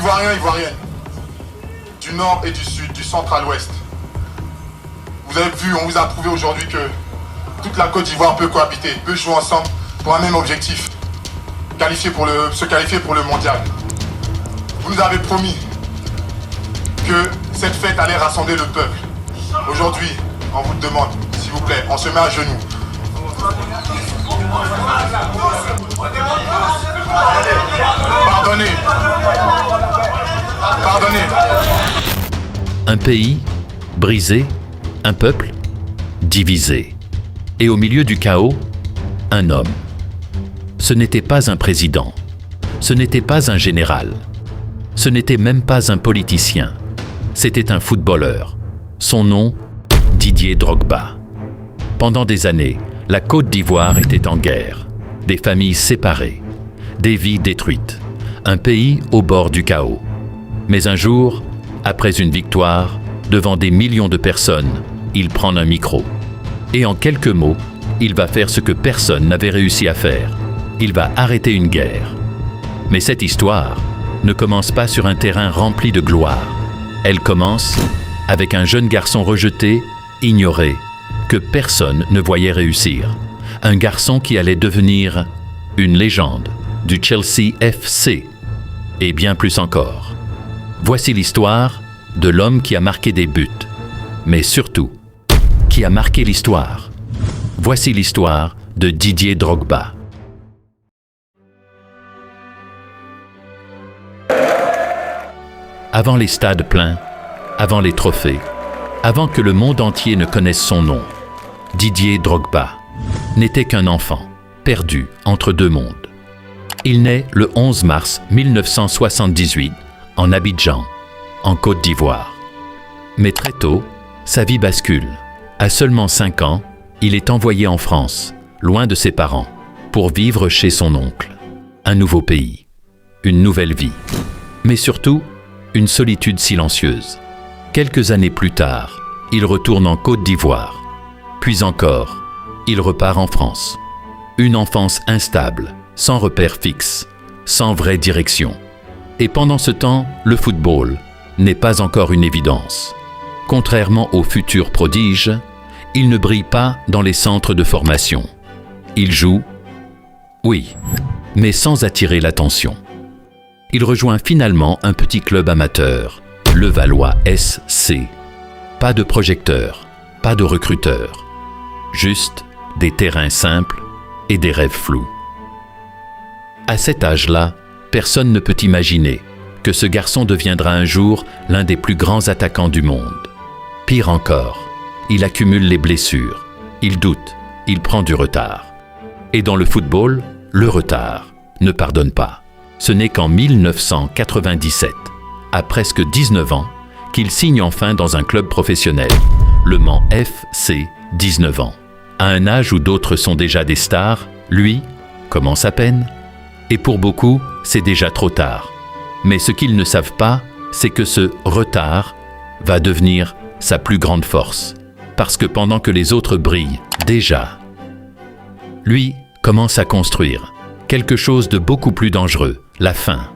Ivoiriens, Ivoiriennes, du nord et du sud, du centre à l'ouest. Vous avez vu, on vous a prouvé aujourd'hui que toute la Côte d'Ivoire peut cohabiter, peut jouer ensemble pour un même objectif, se qualifier pour le mondial. Vous nous avez promis que cette fête allait rassembler le peuple. Aujourd'hui, on vous demande, s'il vous plaît, on se met à genoux. Pardonnez. Un pays brisé, un peuple divisé. Et au milieu du chaos, un homme. Ce n'était pas un président, ce n'était pas un général, ce n'était même pas un politicien, c'était un footballeur. Son nom, Didier Drogba. Pendant des années, la Côte d'Ivoire était en guerre, des familles séparées, des vies détruites, un pays au bord du chaos. Mais un jour, après une victoire, devant des millions de personnes, il prend un micro. Et en quelques mots, il va faire ce que personne n'avait réussi à faire. Il va arrêter une guerre. Mais cette histoire ne commence pas sur un terrain rempli de gloire. Elle commence avec un jeune garçon rejeté, ignoré, que personne ne voyait réussir. Un garçon qui allait devenir une légende du Chelsea FC, et bien plus encore. Voici l'histoire de l'homme qui a marqué des buts, mais surtout, qui a marqué l'histoire. Voici l'histoire de Didier Drogba. Avant les stades pleins, avant les trophées, avant que le monde entier ne connaisse son nom, Didier Drogba n'était qu'un enfant, perdu entre deux mondes. Il naît le 11 mars 1978 en Abidjan, en Côte d'Ivoire. Mais très tôt, sa vie bascule. À seulement 5 ans, il est envoyé en France, loin de ses parents, pour vivre chez son oncle. Un nouveau pays, une nouvelle vie, mais surtout, une solitude silencieuse. Quelques années plus tard, il retourne en Côte d'Ivoire. Puis encore, il repart en France. Une enfance instable, sans repère fixe, sans vraie direction. Et pendant ce temps, le football n'est pas encore une évidence. Contrairement aux futurs prodiges, il ne brille pas dans les centres de formation. Il joue, oui, mais sans attirer l'attention. Il rejoint finalement un petit club amateur, le Valois SC. Pas de projecteurs, pas de recruteurs, juste des terrains simples et des rêves flous. À cet âge-là, personne ne peut imaginer que ce garçon deviendra un jour l'un des plus grands attaquants du monde. Pire encore, il accumule les blessures, il doute, il prend du retard. Et dans le football, le retard ne pardonne pas. Ce n'est qu'en 1997, à presque 19 ans, qu'il signe enfin dans un club professionnel, le Mans FC, 19 ans. À un âge où d'autres sont déjà des stars, lui commence à peine. Et pour beaucoup, c'est déjà trop tard. Mais ce qu'ils ne savent pas, c'est que ce retard va devenir sa plus grande force. Parce que pendant que les autres brillent déjà, lui commence à construire quelque chose de beaucoup plus dangereux, la faim,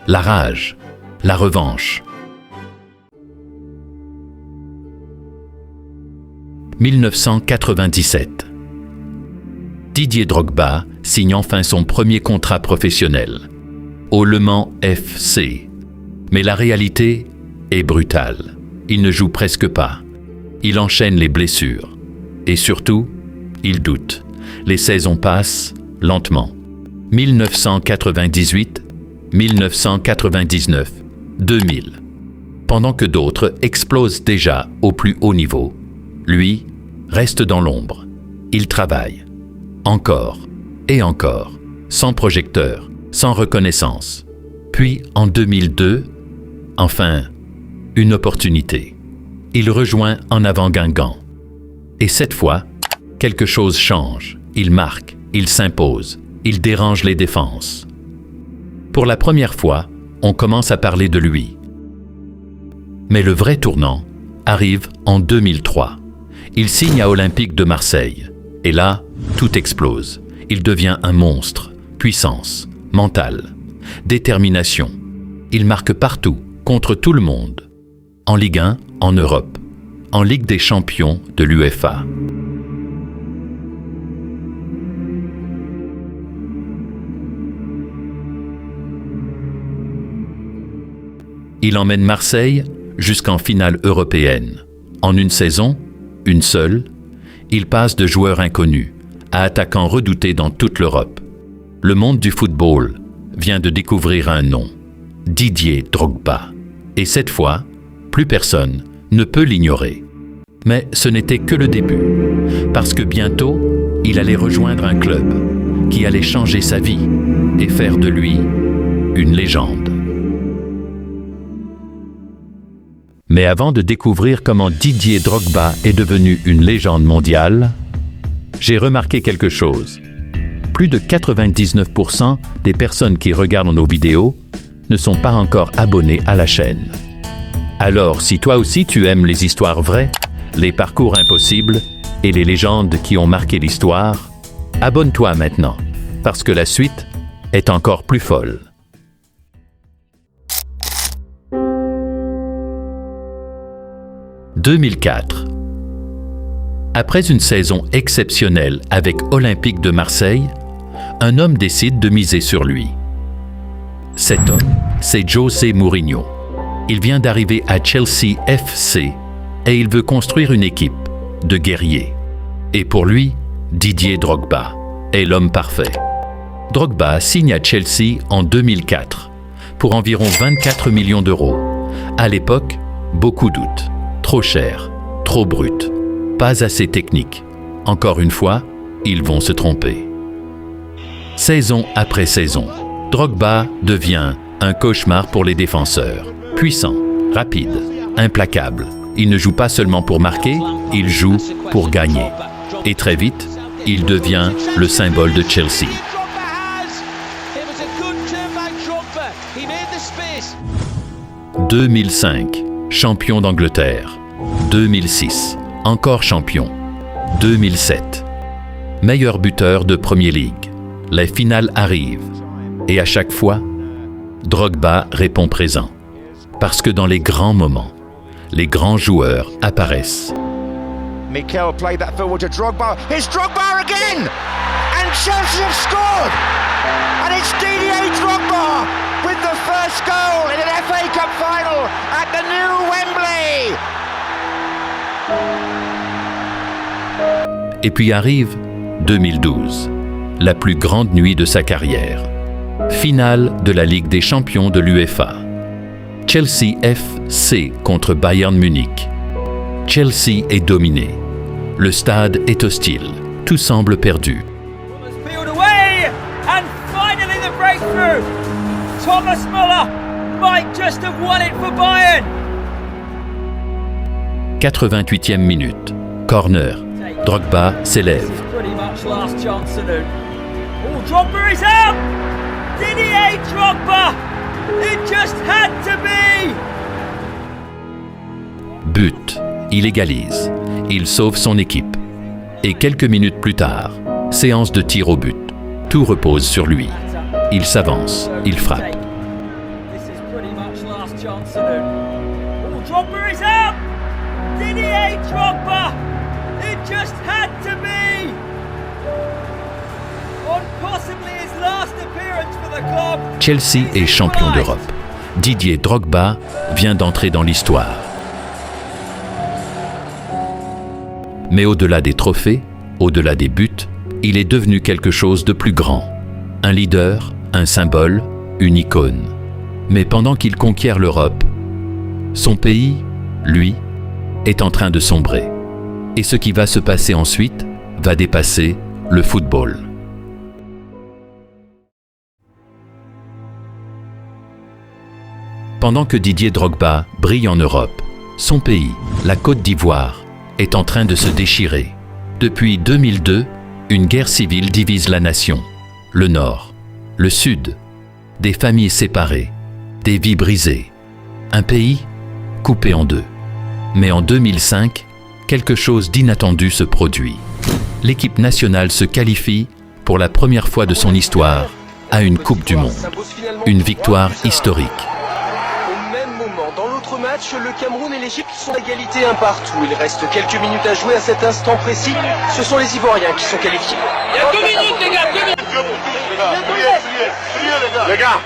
la rage, la revanche. 1997. Didier Drogba signe enfin son premier contrat professionnel, au Le Mans FC. Mais la réalité est brutale. Il ne joue presque pas. Il enchaîne les blessures. Et surtout, il doute. Les saisons passent lentement. 1998, 1999, 2000. Pendant que d'autres explosent déjà au plus haut niveau, lui reste dans l'ombre. Il travaille. Encore et encore, sans projecteur, sans reconnaissance. Puis, en 2002, enfin, une opportunité. Il rejoint En Avant Guingamp. Et cette fois, quelque chose change. Il marque, il s'impose, il dérange les défenses. Pour la première fois, on commence à parler de lui. Mais le vrai tournant arrive en 2003. Il signe à Olympique de Marseille. Et là, tout explose. Il devient un monstre. Puissance, mental, détermination. Il marque partout, contre tout le monde. En Ligue 1, en Europe. En Ligue des champions de l'UEFA. Il emmène Marseille jusqu'en finale européenne. En une saison, une seule, il passe de joueur inconnu à attaquant redouté dans toute l'Europe. Le monde du football vient de découvrir un nom, Didier Drogba. Et cette fois, plus personne ne peut l'ignorer. Mais ce n'était que le début, parce que bientôt, il allait rejoindre un club qui allait changer sa vie et faire de lui une légende. Mais avant de découvrir comment Didier Drogba est devenu une légende mondiale, j'ai remarqué quelque chose. Plus de 99% des personnes qui regardent nos vidéos ne sont pas encore abonnées à la chaîne. Alors, si toi aussi tu aimes les histoires vraies, les parcours impossibles et les légendes qui ont marqué l'histoire, abonne-toi maintenant, parce que la suite est encore plus folle. « 2004. Après une saison exceptionnelle avec Olympique de Marseille, un homme décide de miser sur lui. Cet homme, c'est José Mourinho. Il vient d'arriver à Chelsea FC et il veut construire une équipe de guerriers. Et pour lui, Didier Drogba est l'homme parfait. Drogba signe à Chelsea en 2004 pour environ 24 millions d'euros. À l'époque, beaucoup doutent. Trop cher, trop brut, pas assez technique. Encore une fois, ils vont se tromper. Saison après saison, Drogba devient un cauchemar pour les défenseurs. Puissant, rapide, implacable. Il ne joue pas seulement pour marquer, il joue pour gagner. Et très vite, il devient le symbole de Chelsea. 2005, champion d'Angleterre. 2006, encore champion. 2007, meilleur buteur de Premier League. Les finales arrivent. Et à chaque fois, Drogba répond présent. Parce que dans les grands moments, les grands joueurs apparaissent. Mikel played that forward to Drogba. Here's Drogba again! And Chelsea have scored! And it's Didier Drogba with the first goal in an FA Cup final at the new Wembley! Et puis arrive 2012, la plus grande nuit de sa carrière. Finale de la Ligue des champions de l'UEFA. Chelsea FC contre Bayern Munich. Chelsea est dominé. Le stade est hostile. Tout semble perdu. Thomas Müller might just have won it for Bayern. 88e minute. Corner. Drogba s'élève. Drogba is out. Didier Drogba. It just had to be. But. Il égalise. Il sauve son équipe. Et quelques minutes plus tard, séance de tir au but. Tout repose sur lui. Il s'avance, il frappe. Drogba is out. Didier Drogba. It just had to be. On possibly his last appearance for the club. Chelsea est champion d'Europe. Didier Drogba vient d'entrer dans l'histoire. Mais au-delà des trophées, au-delà des buts, il est devenu quelque chose de plus grand. Un leader, un symbole, une icône. Mais pendant qu'il conquiert l'Europe, son pays, lui, est en train de sombrer. Et ce qui va se passer ensuite va dépasser le football. Pendant que Didier Drogba brille en Europe, son pays, la Côte d'Ivoire, est en train de se déchirer. Depuis 2002, une guerre civile divise la nation. Le Nord, le Sud, des familles séparées, des vies brisées. Un pays coupé en deux. Mais en 2005, quelque chose d'inattendu se produit. L'équipe nationale se qualifie pour la première fois de son histoire à une Coupe du Monde. Une victoire historique. match, le Cameroun et l'Égypte sont à égalité un partout. Il reste quelques minutes à jouer à cet instant précis. Ce sont les Ivoiriens qui sont qualifiés. Il y a 2 minutes, les gars, 2 minutes. Les gars.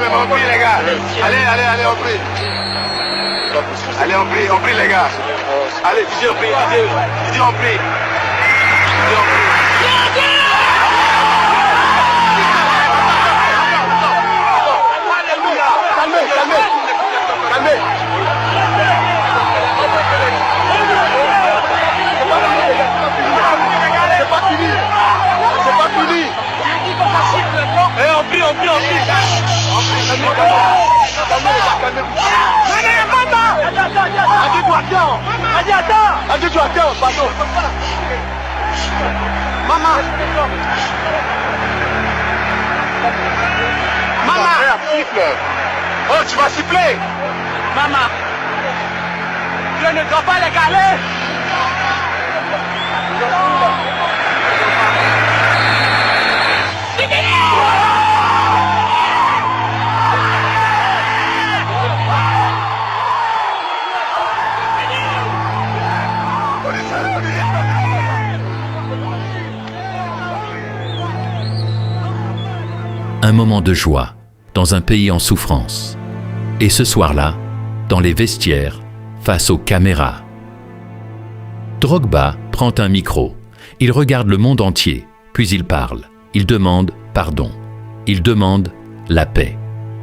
On prie les gars. Allez, on prie. Allez, on prie les gars. Allez, Didier, on prie. Didier, on prie. Didier, on prie. Calmez. C'est pas fini. On prie. Attends, pardon. Maman. Oh, tu vas siffler. Maman. Je ne dois pas les caler. Un moment de joie, dans un pays en souffrance. Et ce soir-là, dans les vestiaires, face aux caméras. Drogba prend un micro. Il regarde le monde entier, puis il parle. Il demande pardon. Il demande la paix.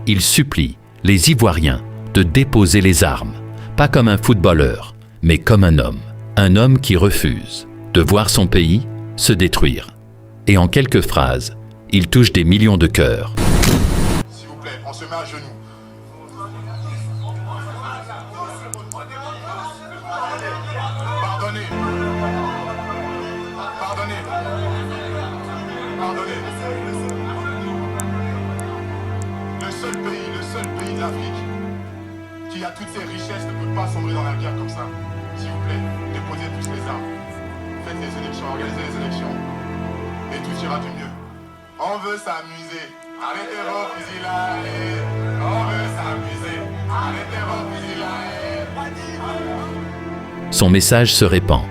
Il supplie les Ivoiriens de déposer les armes, pas comme un footballeur, mais comme un homme. Un homme qui refuse de voir son pays se détruire. Et en quelques phrases, il touche des millions de cœurs. S'il vous plaît, on se met à genoux. Pardonnez. Le seul pays de l'Afrique qui a toutes ses richesses ne peut pas sombrer dans la guerre comme ça. S'il vous plaît, déposez tous les armes. Faites les élections, organisez les élections. Et tout ira du mieux. On veut s'amuser. Arrêtez vos fusillades. On veut s'amuser. Arrêtez vos fusillades. Son message se répand.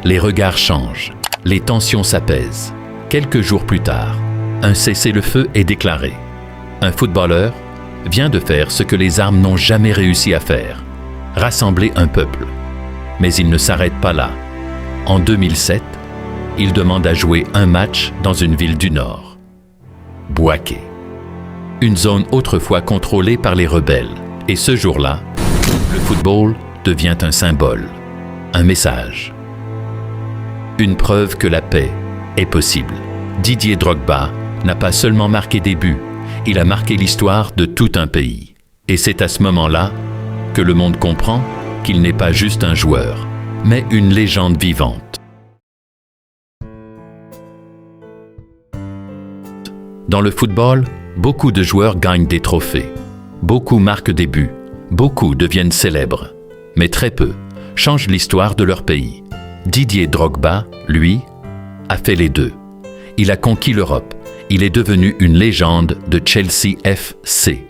Les regards changent. Les tensions s'apaisent. Quelques jours plus tard, un cessez-le-feu est déclaré. Un footballeur vient de faire ce que les armes n'ont jamais réussi à faire, rassembler un peuple. Mais il ne s'arrête pas là. En 2007, il demande à jouer un match dans une ville du Nord, Bouaké, une zone autrefois contrôlée par les rebelles. Et ce jour-là, le football devient un symbole, un message. Une preuve que la paix est possible. Didier Drogba n'a pas seulement marqué des buts, il a marqué l'histoire de tout un pays. Et c'est à ce moment-là que le monde comprend qu'il n'est pas juste un joueur, mais une légende vivante. Dans le football, beaucoup de joueurs gagnent des trophées. Beaucoup marquent des buts. Beaucoup deviennent célèbres. Mais très peu changent l'histoire de leur pays. Didier Drogba, lui, a fait les deux. Il a conquis l'Europe. Il est devenu une légende de Chelsea FC.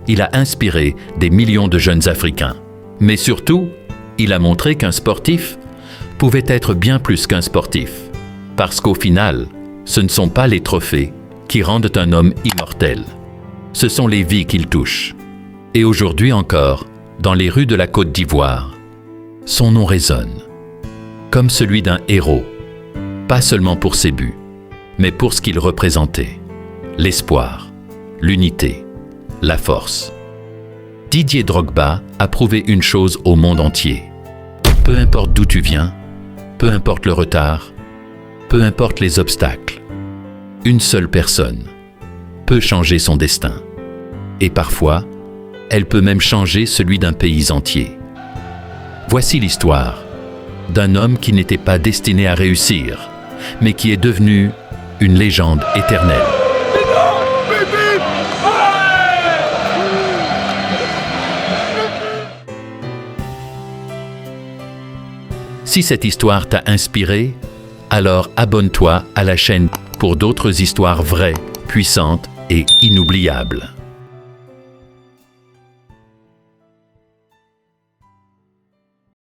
Il a inspiré des millions de jeunes Africains. Mais surtout, il a montré qu'un sportif pouvait être bien plus qu'un sportif. Parce qu'au final, ce ne sont pas les trophées qui rendent un homme immortel. Ce sont les vies qu'il touche. Et aujourd'hui encore, dans les rues de la Côte d'Ivoire, son nom résonne, comme celui d'un héros, pas seulement pour ses buts, mais pour ce qu'il représentait, l'espoir, l'unité, la force. Didier Drogba a prouvé une chose au monde entier. Peu importe d'où tu viens, peu importe le retard, peu importe les obstacles, une seule personne peut changer son destin. Et parfois, elle peut même changer celui d'un pays entier. Voici l'histoire d'un homme qui n'était pas destiné à réussir, mais qui est devenu une légende éternelle. Si cette histoire t'a inspiré, alors abonne-toi à la chaîne pour d'autres histoires vraies, puissantes et inoubliables.